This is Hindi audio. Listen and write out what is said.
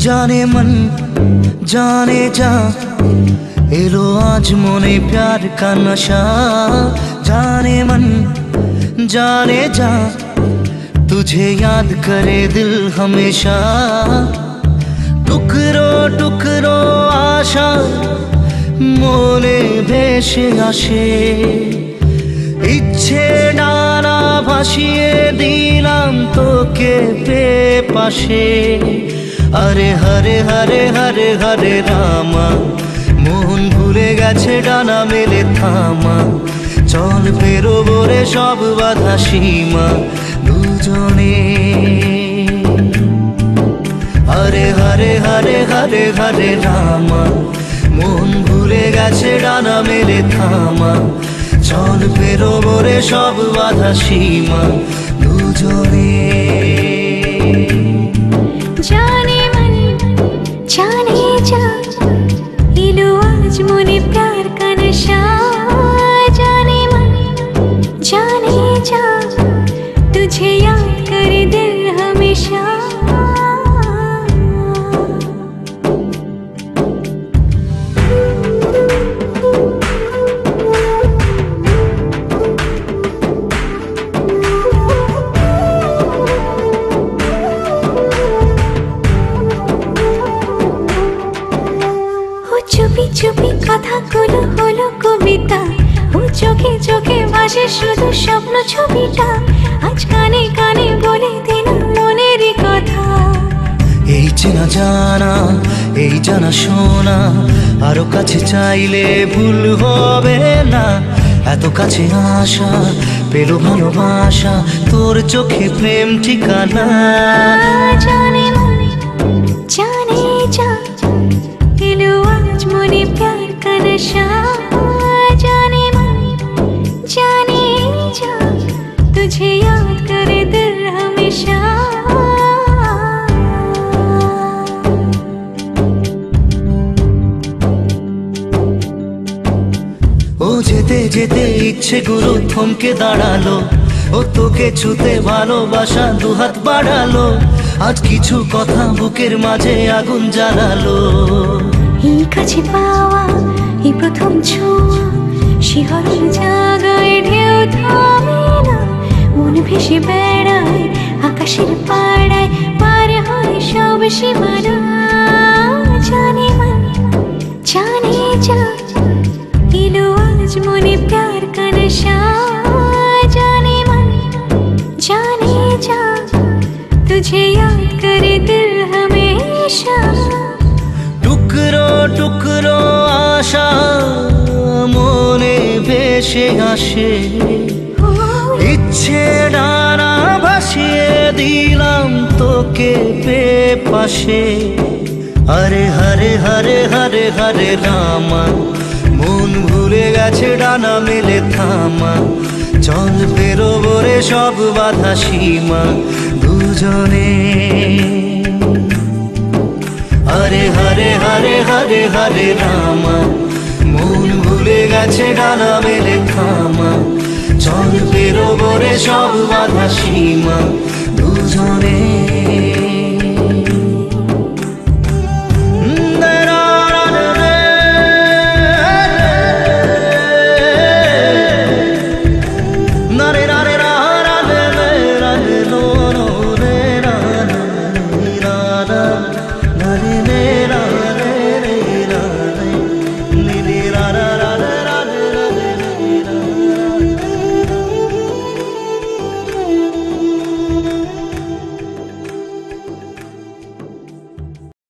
जाने मन जाने जा एलो आज मोने प्यार का नशा। जाने मन जाने जा तुझे याद करे दिल हमेशा। टुकरो टुकरो आशा मोने भेसे आसे इच्छे डाना भासिए दिलाम तोके पे पाशे। अरे हरे हरे हरे हरे रामा मोहन भूले गेछे डाना मेले थामा। चल पेरोबो रे सब बाधा सीमा दुजने। हरे हरे हरे हरे हरे रामा मोहन भूले गेछे डाना मेले थामा। चल पेरोबो रे सब बाधा सीमा दुजने। जाने मन जाने जा एलो आज मोने प्यार का नशा। जाने मन जाने जा तुझे याद करे दिल हमेशा। चुपी चुपी কথাগুলো হলো কবিতা। ও চোখে চোখে ভাসে শুধু স্বপ্ন ছবিটা। আজ কানে কানে বলে দিলাম মনের কথা। এই চেনা জানা এই জানা শোনা আরো কাছে চাইলে ভুল হবে না। এত কাছে আসা পেলো ভালোবাসা তোর চোখে প্রেম ঠিকানা। জানে মন জানে যা एलो आज मोने प्यार का नशा। जाने मन जाने जा तुझे याद करे दिल हमेशा। ও যেতে যেতে ইচ্ছেগুলো থমকে দাঁড়ালো। ও তোকে ছুতে ভালোবাসা দুহাত বাড়ালো। আজ কিছু কথা বুকের মাঝে আগুন জ্বালালো। এই কাছে পাওয়া এই প্রথম ছোঁয়া শিহরণ জাগায় ঢেউ থামে না। মন ভেসে বেড়ায় আকাশের পাড়ায় পার হয় সব সীমানা। জানে मन जाने जा एलो आज मोने प्यार का नशा। जाने मन जाने जा तुझे याद करे दिल हमेशा। टुकरो टुकरो आशा मोने भेसे आसे इच्छे डाना भासिए दिलाम तोके पे पाशे। अरे हरे हरे हरे हरे रामा मन भूले गेछे डाना मेले थामा। चल पेरोबो रे सब बाधा सीमा दुजने। हरे हरे हरे हरे हरे रामा मन भूले गेछे डाना मेले थामा। चल पेरोबो रे सब बाधा सीमा दुजने।